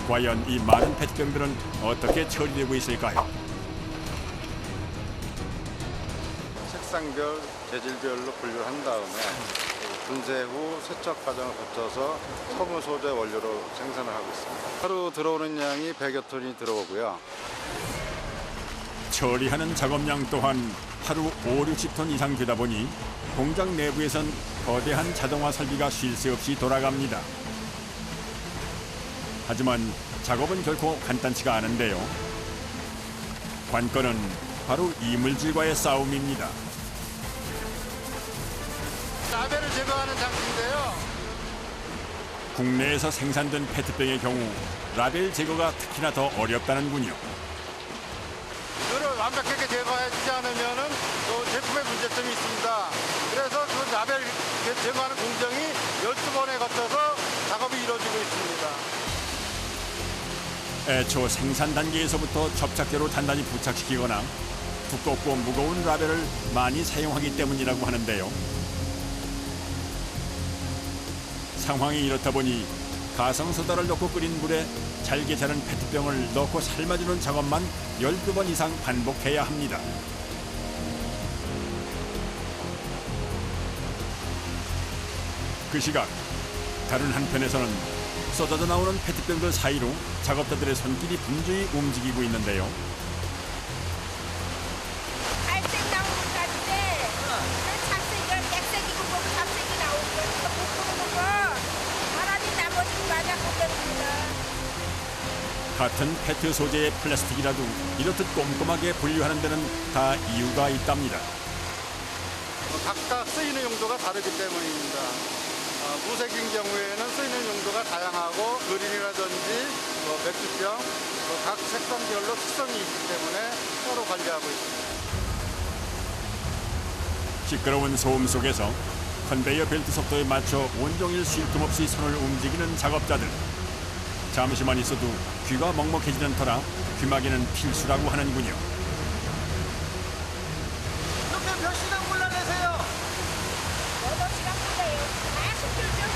과연 이 많은 페트병들은 어떻게 처리되고 있을까요? 색상별, 재질별로 분류를 한 다음에 분쇄 후 세척 과정을 거쳐서 섬유 소재 원료로 생산을 하고 있습니다. 하루 들어오는 양이 100여 톤이 들어오고요. 처리하는 작업량 또한 하루 5, 60톤 이상 되다 보니 공장 내부에선 거대한 자동화 설비가 쉴 새 없이 돌아갑니다. 하지만 작업은 결코 간단치가 않은데요. 관건은 바로 이물질과의 싸움입니다. 라벨을 제거하는 장치인데요. 국내에서 생산된 페트병의 경우 라벨 제거가 특히나 더 어렵다는군요. 이거를 완벽하게 제거해주지 않으면은 또 제품에 문제점이 있습니다. 그래서 그 라벨 제거하는 공정이 12번에 거쳐서 작업이 이루어지고 있습니다. 애초 생산 단계에서부터 접착제로 단단히 부착시키거나 두껍고 무거운 라벨을 많이 사용하기 때문이라고 하는데요. 상황이 이렇다 보니 가성소다를 넣고 끓인 물에 잘게 자른 페트병을 넣고 삶아주는 작업만 12번 이상 반복해야 합니다. 그 시각 다른 한편에서는 쏟아져 나오는 페트병들 사이로 작업자들의 손길이 분주히 움직이고 있는데요. 갈색 나오는 것 같은데 그 착색이 백색이고 뭐 잡색이 나오는 거 이거 못 보는 거 사람이 나머지 마냥 못 때립니다. 같은 페트 소재의 플라스틱이라도 이렇듯 꼼꼼하게 분류하는 데는 다 이유가 있답니다. 각각 쓰이는 용도가 다르기 때문입니다. 무색인 경우에는 쓰이는 용도가 다양하고 그린이라든지 맥주병 각 색상별로 특성이 있기 때문에 서로 관리하고 있습니다. 시끄러운 소음 속에서 컨베이어 벨트 속도에 맞춰 온종일 쉴 틈 없이 손을 움직이는 작업자들. 잠시만 있어도 귀가 먹먹해지는 터라 귀마개는 필수라고 하는군요. 이렇게 몇 시간 골라내세요? 8시간 걸려요. 계속 들죠.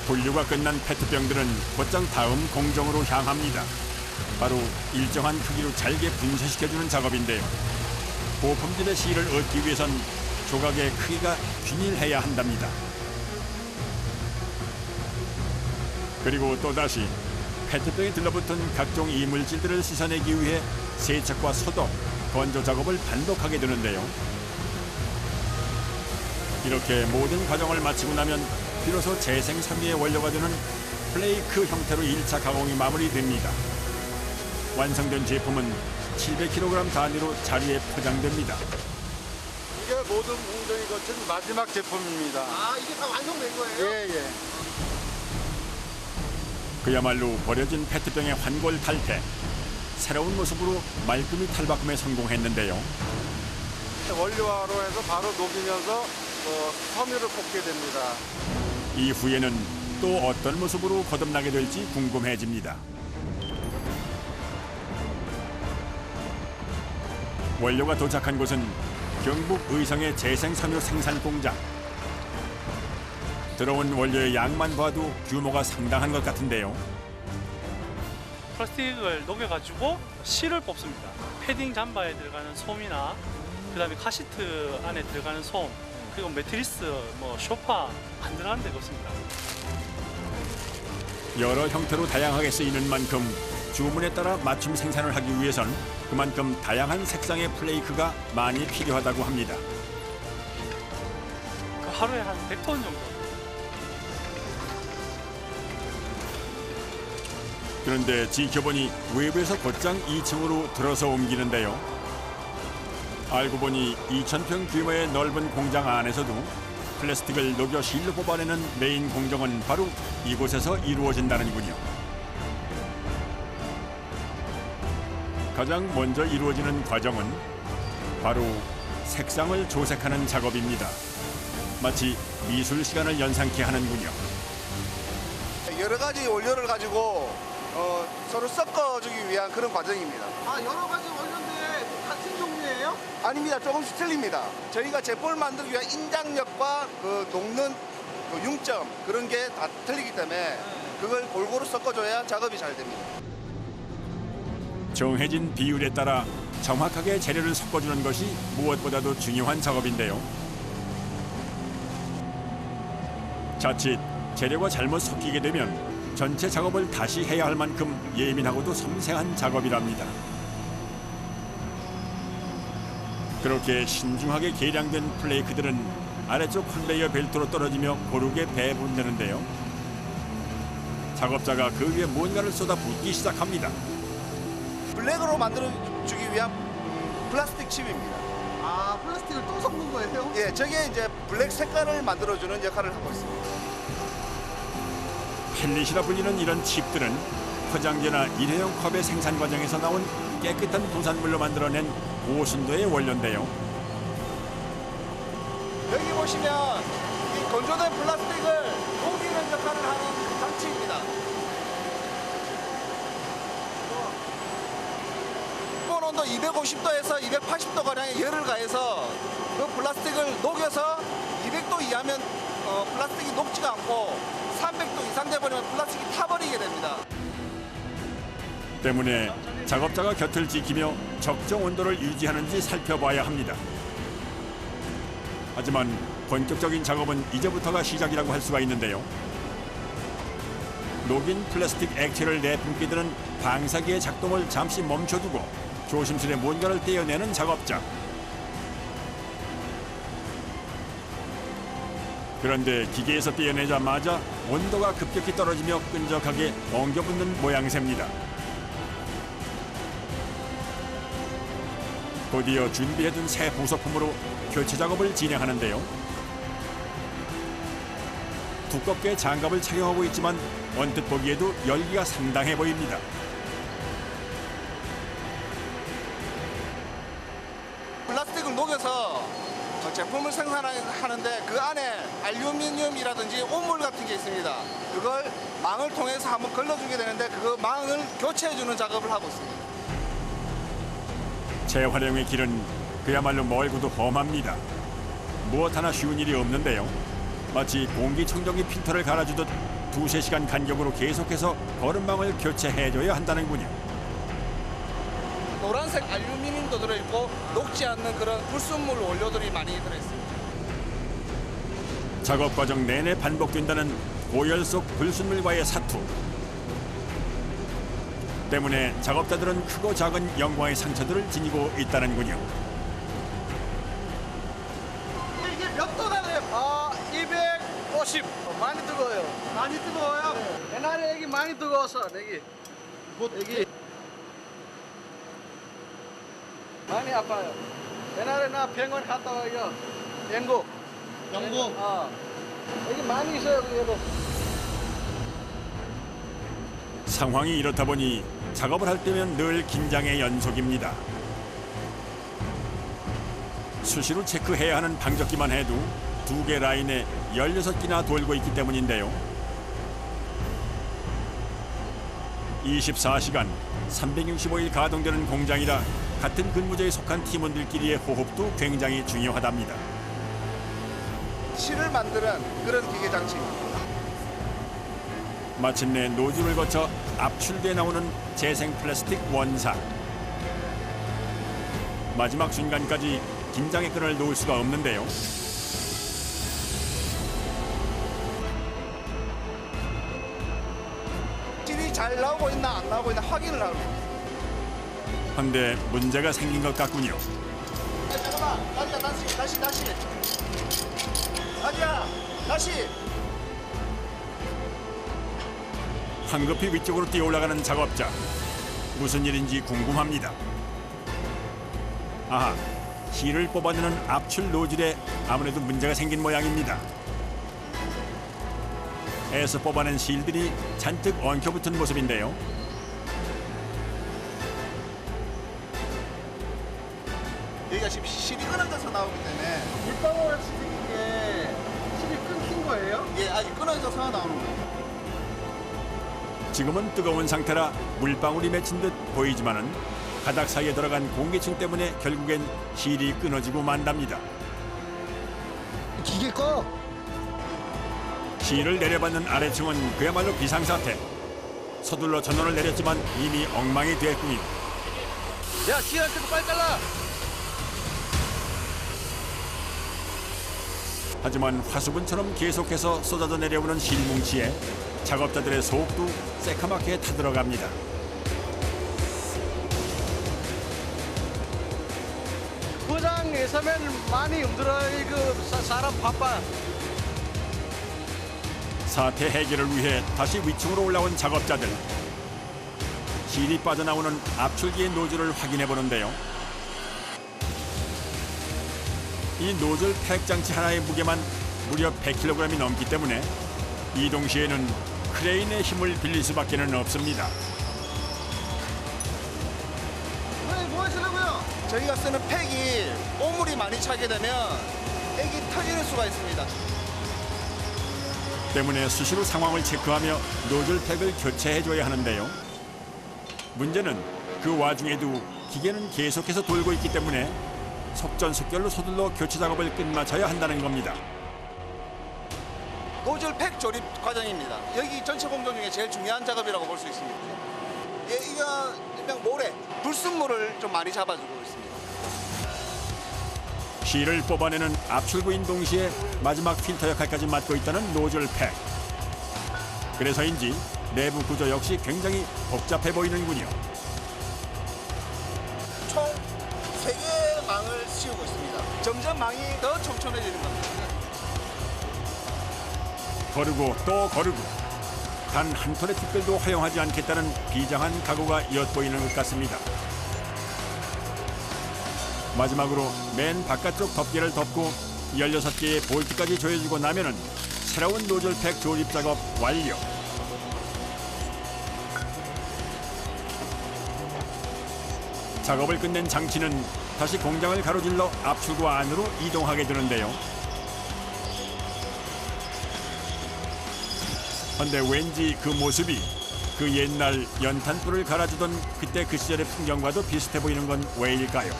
분류가 끝난 페트병들은 곧장 다음 공정으로 향합니다. 바로 일정한 크기로 잘게 분쇄시켜주는 작업인데요. 고품질의 실을 얻기 위해선 조각의 크기가 균일해야 한답니다. 그리고 또다시 페트병에 들러붙은 각종 이물질들을 씻어내기 위해 세척과 소독, 건조 작업을 반복하게 되는데요. 이렇게 모든 과정을 마치고 나면 비로소 재생 섬유의 원료가 되는 플레이크 형태로 1차 가공이 마무리됩니다. 완성된 제품은 700kg 단위로 자리에 포장됩니다. 이게 모든 공정이 거친 마지막 제품입니다. 아, 이게 다 완성된 거예요? 예. 그야말로 버려진 페트병의 환골 탈태. 새로운 모습으로 말끔히 탈바꿈에 성공했는데요. 원료화로 해서 바로 녹이면서 섬유를 뽑게 됩니다. 이후에는 또 어떤 모습으로 거듭나게 될지 궁금해집니다. 원료가 도착한 곳은 경북 의성의 재생섬유 생산 공장. 들어온 원료의 양만 봐도 규모가 상당한 것 같은데요. 플라스틱을 녹여가지고 실을 뽑습니다. 패딩 잠바에 들어가는 솜이나 그다음에 카시트 안에 들어가는 솜, 그리고 매트리스, 소파 안 들어가는 데가 없습니다. 여러 형태로 다양하게 쓰이는 만큼 주문에 따라 맞춤 생산을 하기 위해선 그만큼 다양한 색상의 플레이크가 많이 필요하다고 합니다. 그 하루에 한 100톤 정도. 그런데 지켜보니 외부에서 곧장 2층으로 들어서 옮기는데요. 알고 보니 2,000평 규모의 넓은 공장 안에서도 플라스틱을 녹여 실로 뽑아내는 메인 공정은 바로 이곳에서 이루어진다는군요. 가장 먼저 이루어지는 과정은 바로 색상을 조색하는 작업입니다. 마치 미술 시간을 연상케 하는군요. 여러 가지 원료를 가지고 서로 섞어주기 위한 그런 과정입니다. 아, 여러 가지 원료인데 같은 종류예요? 아닙니다. 조금씩 틀립니다. 저희가 제품을 만들기 위한 인장력과 그 녹는 또 융점 그런 게 다 틀리기 때문에 그걸 골고루 섞어줘야 작업이 잘 됩니다. 정해진 비율에 따라 정확하게 재료를 섞어주는 것이 무엇보다도 중요한 작업인데요. 자칫 재료가 잘못 섞이게 되면 전체 작업을 다시 해야 할 만큼 예민하고도 섬세한 작업이랍니다. 그렇게 신중하게 계량된 플레이크들은 아래쪽 컨베이어 벨트로 떨어지며 고르게 배분되는데요. 작업자가 그 위에 뭔가를 쏟아붓기 시작합니다. 블랙으로 만들어주기 위한 플라스틱 칩입니다. 아, 플라스틱을 또 섞는 거예요? 예, 저게 이제 블랙 색깔을 만들어주는 역할을 하고 있습니다. 펠릿이라 불리는 이런 칩들은 포장재나 일회용 컵의 생산 과정에서 나온 깨끗한 부산물로 만들어낸 고순도의 원료인데요. 여기 보시면 이 건조된 플라스틱을 녹이는 역할을 하는 장치입니다. 기본 온도 250도에서 280도 가량의 열을 가해서 그 플라스틱을 녹여서 200도 이하면 플라스틱이 녹지가 않고 300도 이상 돼버리면 플라스틱이 타버리게 됩니다. 때문에 작업자가 곁을 지키며 적정 온도를 유지하는지 살펴봐야 합니다. 하지만 본격적인 작업은 이제부터가 시작이라고 할 수가 있는데요. 녹인 플라스틱 액체를 내뿜게 되는 방사기의 작동을 잠시 멈춰두고 조심스레 뭔가를 떼어내는 작업자. 그런데 기계에서 떼어내자마자 온도가 급격히 떨어지며 끈적하게 엉겨붙는 모양새입니다. 곧이어 준비해둔 새 부속품으로 교체 작업을 진행하는데요. 두껍게 장갑을 착용하고 있지만 언뜻 보기에도 열기가 상당해 보입니다. 플라스틱을 녹여서 제품을 생산하는데 그 안에 알루미늄이라든지 온물 같은 게 있습니다. 그걸 망을 통해서 한번 걸러주게 되는데 그 망을 교체해주는 작업을 하고 있습니다. 재활용의 길은 그야말로 멀고도 험합니다. 무엇 하나 쉬운 일이 없는데요. 마치 공기청정기 필터를 갈아주듯 2~3시간 간격으로 계속해서 거름망을 교체해줘야 한다는군요. 노란색 알루미늄도 들어있고 녹지 않는 그런 불순물 원료들이 많이 들어있습니다. 작업 과정 내내 반복된다는 고열 속 불순물과의 사투. 때문에 작업자들은 크고 작은 영광의 상처들을 지니고 있다는군요. 이게 몇 도나 돼요? 250. 많이 뜨거워요. 많이 뜨거워요? 옛날에 여기 많이 뜨거워서 여기. 여기. 많이 아파요. 옛날에 나 병원 갔다 와요. 영국. 영국? 여기 많이 있어요, 그래도. 상황이 이렇다 보니 작업을 할 때면 늘 긴장의 연속입니다. 수시로 체크해야 하는 방적기만 해도 2개 라인에 16기나 돌고 있기 때문인데요. 24시간 365일 가동되는 공장이라 같은 근무자에 속한 팀원들끼리의 호흡도 굉장히 중요하답니다. 실을 만드는 그런 기계 장치입니다. 마침내 노즐을 거쳐 압출돼 나오는 재생 플라스틱 원사. 마지막 순간까지 긴장의 끈을 놓을 수가 없는데요. 실이 잘 나오고 있나 안 나오고 있나 확인을 하고 있습니다. 한데 문제가 생긴 것 같군요. 잠깐만, 나지야 다시. 나지야 다시. 황급히 위쪽으로 뛰어 올라가는 작업자. 무슨 일인지 궁금합니다. 아하, 실을 뽑아내는 압출 노즐에 아무래도 문제가 생긴 모양입니다. 애써 뽑아낸 실들이 잔뜩 엉켜붙은 모습인데요. 여기가 지금 실이 끊어져서 나오기 때문에 물방울 치는 게 실이 끊긴 거예요? 예, 아직 끊어져서 나오는 거예요. 지금은 뜨거운 상태라 물방울이 맺힌 듯 보이지만은 가닥 사이에 들어간 공기층 때문에 결국엔 실이 끊어지고 만답니다. 기계 꺼. 실을 내려받는 아래층은 그야말로 비상사태. 서둘러 전원을 내렸지만 이미 엉망이 됐군요. 야, 씨한테도 빨리 잘라. 하지만 화수분처럼 계속해서 쏟아져 내려오는 실뭉치에 작업자들의 속도 새카맣게 타들어갑니다. 부장에 서면 많이 힘들어. 사람 바빠. 사태 해결을 위해 다시 위층으로 올라온 작업자들. 실이 빠져나오는 압출기의 노즐을 확인해 보는데요. 이 노즐 팩 장치 하나의 무게만 무려 100kg이 넘기 때문에 이동 시에는 크레인의 힘을 빌릴 수밖에 없습니다. 뭐 하시려고요? 저희가 쓰는 팩이 오물이 많이 차게 되면 액이 터지는 수가 있습니다. 때문에 수시로 상황을 체크하며 노즐 팩을 교체해줘야 하는데요. 문제는 그 와중에도 기계는 계속해서 돌고 있기 때문에 속전속결로 서둘러 교체 작업을 끝마쳐야 한다는 겁니다. 노즐 팩 조립 과정입니다. 여기 전체 공정 중에 제일 중요한 작업이라고 볼 수 있습니다. 이거 일명 모래, 불순물을 좀 많이 잡아주고 있습니다. 실을 뽑아내는 압출구인 동시에 마지막 필터 역할까지 맡고 있다는 노즐 팩. 그래서인지 내부 구조 역시 굉장히 복잡해 보이는군요. 총 3개의 망을 씌우고 있습니다. 점점 망이 더 촘촘해지는 겁니다. 거르고 또 거르고 단 한 톨의 티끌도 허용하지 않겠다는 비장한 각오가 엿보이는 것 같습니다. 마지막으로 맨 바깥쪽 덮개를 덮고 16개의 볼트까지 조여주고 나면은 새로운 노즐팩 조립 작업 완료. 작업을 끝낸 장치는 다시 공장을 가로질러 압출구 안으로 이동하게 되는데요. 근데 왠지 그 모습이 그 옛날 연탄불을 갈아주던 그때 그 시절의 풍경과도 비슷해 보이는 건 왜일까요?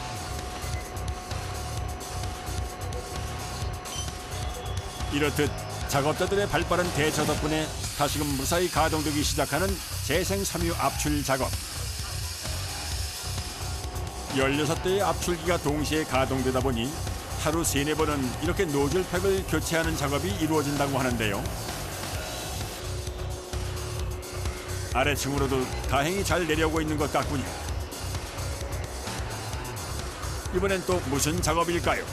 이렇듯 작업자들의 발빠른 대처 덕분에 다시금 무사히 가동되기 시작하는 재생 섬유 압출 작업. 16대의 압출기가 동시에 가동되다 보니 하루 3-4번은 이렇게 노즐팩을 교체하는 작업이 이루어진다고 하는데요. 아래층으로도 다행히 잘 내려오고 있는 것 같군요. 이번엔 또 무슨 작업일까요?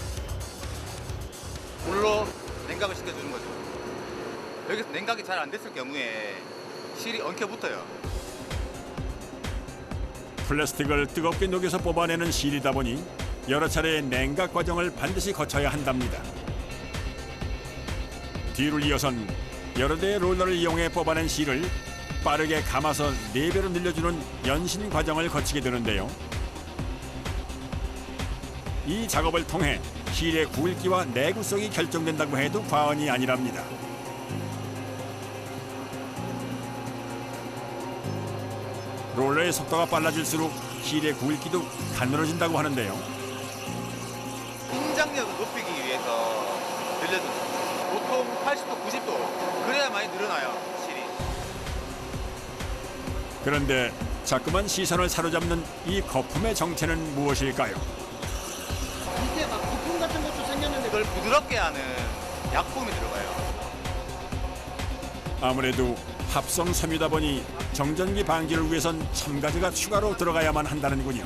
물로 냉각을 시켜주는 거죠. 여기서 냉각이 잘 안 됐을 경우에 실이 엉켜 붙어요. 플라스틱을 뜨겁게 녹여서 뽑아내는 실이다 보니 여러 차례의 냉각 과정을 반드시 거쳐야 한답니다. 뒤를 이어선 여러 대의 롤러를 이용해 뽑아낸 실을 빠르게 감아서 4배로 늘려주는 연신 과정을 거치게 되는데요. 이 작업을 통해 실의 굵기와 내구성이 결정된다고 해도 과언이 아니랍니다. 롤러의 속도가 빨라질수록 실의 굵기도 가늘어진다고 하는데요. 공장력을 높이기 위해서 늘려줍니다. 보통 80도, 90도 그래야 많이 늘어나요, 실이. 그런데 자꾸만 시선을 사로잡는 이 거품의 정체는 무엇일까요? 이게 막 거품 같은 것도 생겼는데 그걸 부드럽게 하는 약품이 들어가요. 아무래도 합성 섬유다 보니 정전기 방지를 위해선 첨가제가 추가로 들어가야만 한다는군요.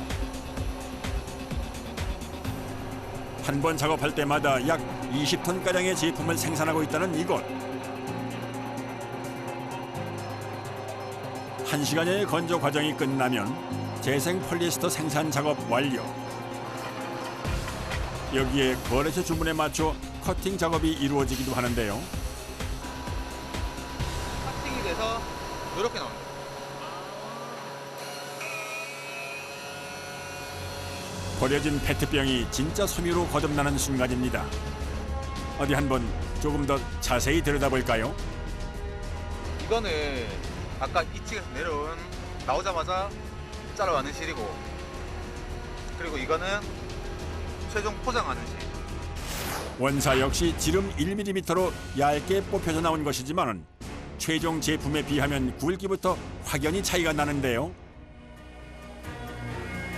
한 번 작업할 때마다 약 20톤가량의 제품을 생산하고 있다는 이곳. 1시간여의 건조 과정이 끝나면 재생 폴리에스터 생산 작업 완료. 여기에 거래처 주문에 맞춰 커팅 작업이 이루어지기도 하는데요. 커팅이 돼서 이렇게 나옵니다. 버려진 페트병이 진짜 섬유로 거듭나는 순간입니다. 어디 한번 조금 더 자세히 들여다볼까요? 이거는 아까 2층에서 내려온 나오자마자 잘라왔는 실이고, 그리고 이거는 최종 포장하는 실. 원사 역시 지름 1mm로 얇게 뽑혀서 나온 것이지만 최종 제품에 비하면 굵기부터 확연히 차이가 나는데요.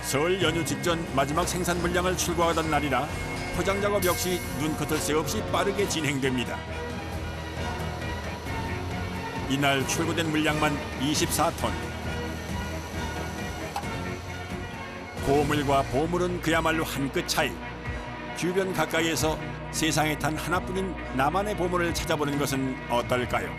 설 연휴 직전 마지막 생산 물량을 출고하던 날이라 포장 작업 역시 눈커틀 새 없이 빠르게 진행됩니다. 이날 출고된 물량만 24톤. 고물과 보물은 그야말로 한 끗 차이. 주변 가까이에서 세상에 단 하나뿐인 나만의 보물을 찾아보는 것은 어떨까요?